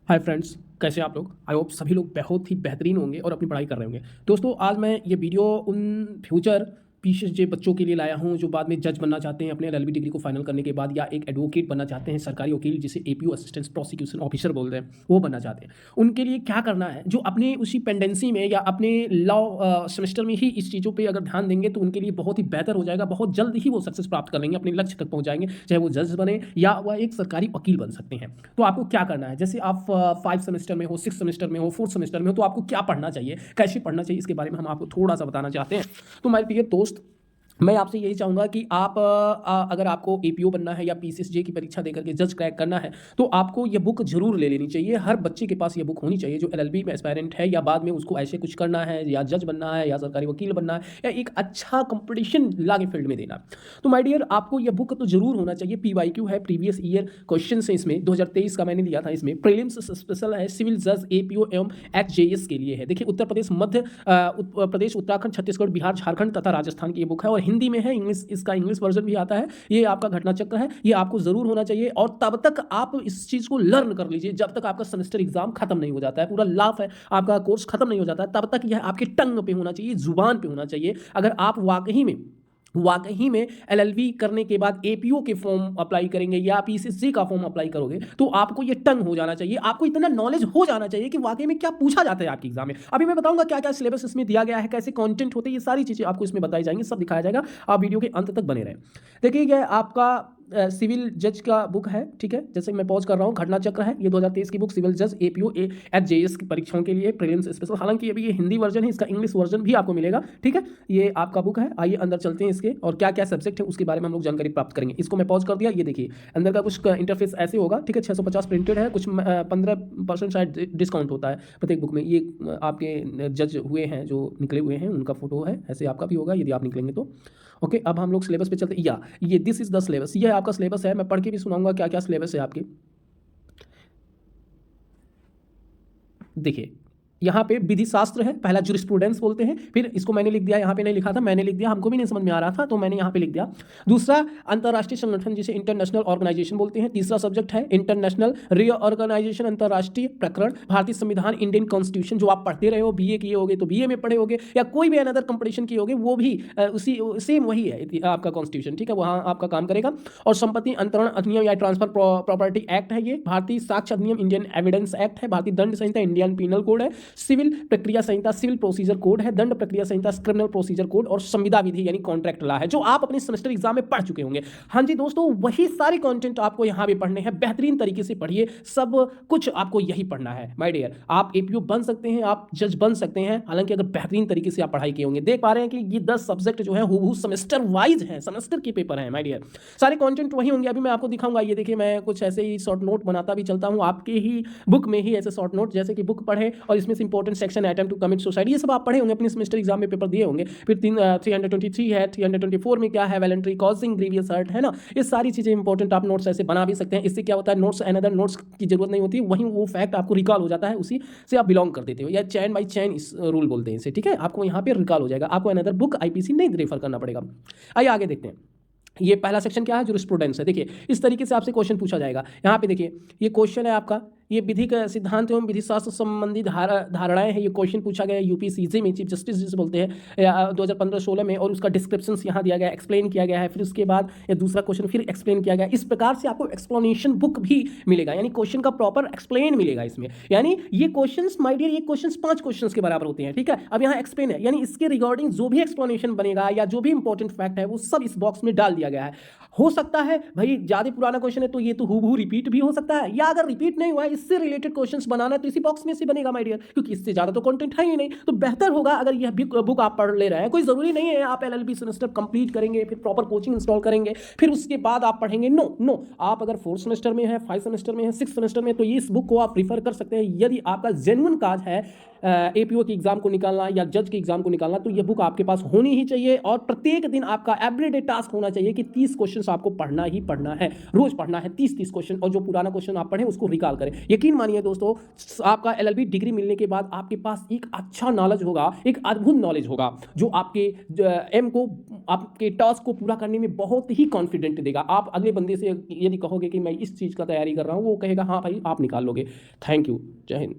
Hi friends, कैसे हैं आप लोग। आई होप सभी लोग बहुत ही बेहतरीन होंगे और अपनी पढ़ाई कर रहे होंगे। दोस्तों, आज मैं ये वीडियो उन फ्यूचर पीसीएसजे बच्चों के लिए लाया हूं जो बाद में जज बनना चाहते हैं अपने एलएलबी डिग्री को फाइनल करने के बाद, या एक एडवोकेट बनना चाहते हैं, सरकारी वकील जिसे एपीओ असिस्टेंट प्रोसिक्यूशन ऑफिसर बोलते हैं, वो बनना चाहते हैं। उनके लिए क्या करना है, जो अपने उसी पेंडेंसी में या अपने लॉ सेमेस्टर में ही इस चीज़ों पर अगर ध्यान देंगे तो उनके लिए बहुत ही बेहतर हो जाएगा। बहुत जल्द ही वो सक्सेस प्राप्त कर लेंगे, अपने लक्ष्य तक पहुंच जाएंगे, चाहे वो जज बने या वह एक सरकारी वकील बन सकते हैं। तो आपको क्या करना है, जैसे आप 5 सेमेस्टर में हो, 6 सेमेस्टर में हो, 4 सेमेस्टर में हो, तो आपको क्या पढ़ना चाहिए, कैसे पढ़ना चाहिए, इसके बारे में हम आपको थोड़ा सा बताना चाहते हैं। तो मेरे प्रिय दोस्त, मैं आपसे यही चाहूँगा कि आप अगर आपको एपीओ बनना है या पीसीएसजे की परीक्षा देकर के जज क्रैक करना है, तो आपको ये बुक जरूर ले लेनी चाहिए। हर बच्चे के पास ये बुक होनी चाहिए जो एलएलबी में एस्पायरेंट है, या बाद में उसको ऐसे कुछ करना है, या जज बनना है, या सरकारी वकील बनना है, या एक अच्छा कंपटीशन ला के फील्ड में देना। तो माय डियर, आपको यह बुक तो जरूर होना चाहिए। पीवाईक्यू है, प्रीवियस ईयर क्वेश्चन है इसमें, 2023 का मैंने लिया था। इसमें प्रीलिम्स स्पेशल है, सिविल जज एपीओ एवं एचजेएस के लिए है। देखिए, उत्तर प्रदेश, मध्य प्रदेश, उत्तराखंड, छत्तीसगढ़, बिहार, झारखंड तथा राजस्थान की ये बुक है, और हिंदी में है। इंग्लिश, इसका इंग्लिश वर्जन भी आता है। ये आपका घटना चक्र है, ये आपको जरूर होना चाहिए। और तब तक आप इस चीज को लर्न कर लीजिए जब तक आपका सेमेस्टर एग्जाम खत्म नहीं हो जाता है, पूरा लाफ है, आपका कोर्स खत्म नहीं हो जाता है, तब तक यह आपके टंग पे होना चाहिए, जुबान पे होना चाहिए। अगर आप वाकई में एलएलबी करने के बाद एपीओ के फॉर्म अप्लाई करेंगे या पीसीएसजे का फॉर्म अप्लाई करोगे, तो आपको ये टंग हो जाना चाहिए, आपको इतना नॉलेज हो जाना चाहिए कि वाकई में क्या पूछा जाता है आपके एग्जाम में। अभी मैं बताऊंगा क्या क्या सिलेबस इसमें दिया गया है, कैसे कंटेंट होते हैं, ये सारी चीजें आपको इसमें बताई जाएंगी, सब दिखाया जाएगा। आप वीडियो के अंत तक बने रहें। देखिए, ये आपका सिविल जज का बुक है, ठीक है। जैसे मैं पॉज कर रहा हूँ, घटना चक्र है, ये 2023 की बुक, सिविल जज एपीओ एचजेएस की परीक्षाओं के लिए प्रीलिम्स स्पेशल। हालांकि अभी ये हिंदी वर्जन है, इसका इंग्लिश वर्जन भी आपको मिलेगा, ठीक है। ये आपका बुक है। आइए अंदर चलते हैं इसके, और क्या क्या सब्जेक्ट है उसके बारे में हम लोग जानकारी प्राप्त करेंगे। इसको मैं पॉज कर दिया। ये देखिए, अंदर का कुछ इंटरफेस ऐसे होगा, ठीक है। 650 प्रिंटेड है, कुछ 15% शायद डिस्काउंट होता है प्रत्येक बुक में। ये आपके जज हुए हैं जो निकले हुए हैं, उनका फोटो है, ऐसे आपका भी होगा यदि आप निकलेंगे तो। ओके, अब हम लोग सिलेबस पे चलते हैं। या ये दिस इज द सिलेबस, ये आपका सिलेबस है। मैं पढ़ के भी सुनाऊंगा क्या क्या सिलेबस है आपके। देखिए, यहाँ पे विधि शास्त्र है, पहला जुरिस्प्रूडेंस बोलते हैं। फिर इसको मैंने लिख दिया, यहाँ पे नहीं लिखा था, मैंने लिख दिया, हमको भी नहीं समझ में आ रहा था तो मैंने यहाँ पे लिख दिया। दूसरा, अंतर्राष्ट्रीय संगठन जिसे इंटरनेशनल ऑर्गेनाइजेशन बोलते हैं। तीसरा सब्जेक्ट है इंटरनेशनल रीऑर्गेनाइजेशन, अंतर्राष्ट्रीय प्रकरण, भारतीय संविधान, इंडियन कॉन्स्टिट्यूशन, जो आप पढ़ते रहे हो, बीए किए होगे तो बीए में पढ़े होगे, या कोई भी अनदर कंपटीशन किए होगे, वो भी उसी सेम वही है आपका कॉन्स्टिट्यूशन, ठीक है, वहाँ आपका काम करेगा। और संपत्ति अंतरण अधिनियम या ट्रांसफर प्रॉपर्टी एक्ट है ये। भारतीय साक्ष्य अधिनियम, इंडियन एविडेंस एक्ट है। भारतीय दंड संहिता, इंडियन पीनल कोड है। सिविल प्रक्रिया संहिता, सिविल प्रोसीजर कोड है। दंड प्रक्रिया संहिता, क्रिमिनल प्रोसीजर कोड। और संविदा विधि यानी कॉन्ट्रैक्ट लॉ है, जो आप अपने सेमेस्टर एग्जाम में पढ़ चुके होंगे। हाँ जी दोस्तों, वही सारे कंटेंट आपको यहाँ भी पढ़ने हैं। बेहतरीन तरीके से पढ़िए, सब कुछ आपको यही पढ़ना है माय डियर। आप एपीओ बन सकते हैं, आप जज बन सकते हैं, हालांकि अगर बेहतरीन तरीके से आप पढ़ाई किए होंगे। देख पा रहे हैं कि ये 10 सब्जेक्ट जो है हूबहू सेमेस्टर वाइज है, सेमेस्टर के पेपर है माय डियर। सारे कंटेंट वही होंगे। अभी मैं आपको दिखाऊंगा, ये देखिए, मैं कुछ ऐसे ही शॉर्ट नोट बनाता भी चलता हूँ आपके ही बुक में ही, ऐसे शॉर्ट नोट, जैसे कि बुक पढ़े और इसमें से important section, attempt to commit suicide, ये सब आप पढ़े होंगे, अपने सेमेस्टर एग्जाम में पेपर दिए होंगे। फिर 323 है, 324 में क्या है, वॉलंटरी कॉजिंग ग्रीवियस हर्ट, है ना। ये सारी चीजें इंपॉर्टेंट, आप नोट्स ऐसे बना भी सकते हैं। इससे क्या होता है, नोट्स अनदर नोट्स की जरूरत नहीं होती, वहीं वो फैक्ट आपको रिकॉल हो जाता है, उसी से आप बिलोंग कर देते हो, या चैन बाई चैन इस रूल बोलते हैं इसे, ठीक है। आपको यहाँ पे रिकॉल हो जाएगा, आपको अनदर बुक आईपीसी नहीं रेफर करना पड़ेगा। आइए आगे देखते हैं। ये पहला सेक्शन क्या है, जुरिस्प्रूडेंस है। देखिए, इस तरीके से आपसे क्वेश्चन पूछा जाएगा। यहाँ पे देखिए, ये क्वेश्चन है आपका, ये विधि का सिद्धांत एवं विधि शास्त्र संबंधी धारणाएं हैं। ये क्वेश्चन पूछा गया यूपीसीजे में, चीफ जस्टिस जिसे बोलते हैं, 2015-16 में, और उसका डिस्क्रिप्शन यहाँ दिया गया, एक्सप्लेन किया गया है। फिर उसके बाद ये दूसरा क्वेश्चन फिर एक्सप्लेन किया गया। इस प्रकार से आपको एक्सप्लेनेशन बुक भी मिलेगा, यानी क्वेश्चन का प्रॉपर एक्सप्लेन मिलेगा इसमें। यानी ये क्वेश्चन माय डियर, ये क्वेश्चन 5 क्वेश्चन के बराबर होते हैं, ठीक है। अब यहाँ एक्सप्लेन है, यानी इसके रिगार्डिंग जो भी एक्सप्लेनेशन बनेगा या जो भी इंपॉर्टेंट फैक्ट है, वो सब इस बॉक्स में डाल दिया गया है। हो सकता है भाई ज्यादा पुराना क्वेश्चन है तो ये तो हूबहू रिपीट भी हो सकता है, या अगर रिपीट नहीं हुआ है, इससे रिलेटेड क्वेश्चंस बनाना है तो इसी बॉक्स में से बनेगा माय डियर, क्योंकि इससे ज्यादा तो कंटेंट है ही नहीं। तो बेहतर होगा अगर यह बुक आप पढ़ ले रहे हैं। कोई जरूरी नहीं है आप एलएलबी सेमेस्टर कंप्लीट करेंगे, फिर प्रॉपर कोचिंग इंस्टॉल करेंगे, फिर उसके बाद आप पढ़ेंगे। नो, आप अगर 4 सेमेस्टर में है, 5 सेमेस्टर में है, 6 सेमेस्टर में, तो ये इस बुक को आप प्रीफर कर सकते हैं। यदि आपका जेन्युइन काज है एपीओ की एग्जाम को निकालना या जज की एग्जाम को निकालना, तो ये बुक आपके पास होनी ही चाहिए। और प्रत्येक दिन आपका एवरीडे टास्क होना चाहिए कि 30 क्वेश्चन आपको पढ़ना ही पढ़ना है, रोज पढ़ना है 30 क्वेश्चन, और जो पुराना क्वेश्चन आप पढ़ें उसको रिकॉल करें। यकीन मानिए दोस्तों, आपका एलएलबी डिग्री मिलने के बाद आपके पास एक अच्छा नॉलेज होगा, एक अद्भुत नॉलेज होगा जो आपके एम को, आपके टास्क को पूरा करने में बहुत ही कॉन्फिडेंट देगा। आप अगले बंदे से यदि कहोगे कि मैं इस चीज़ का तैयारी कर रहा हूँ, वो कहेगा हाँ भाई आप निकाल लोगे। Thank you. जय हिंद।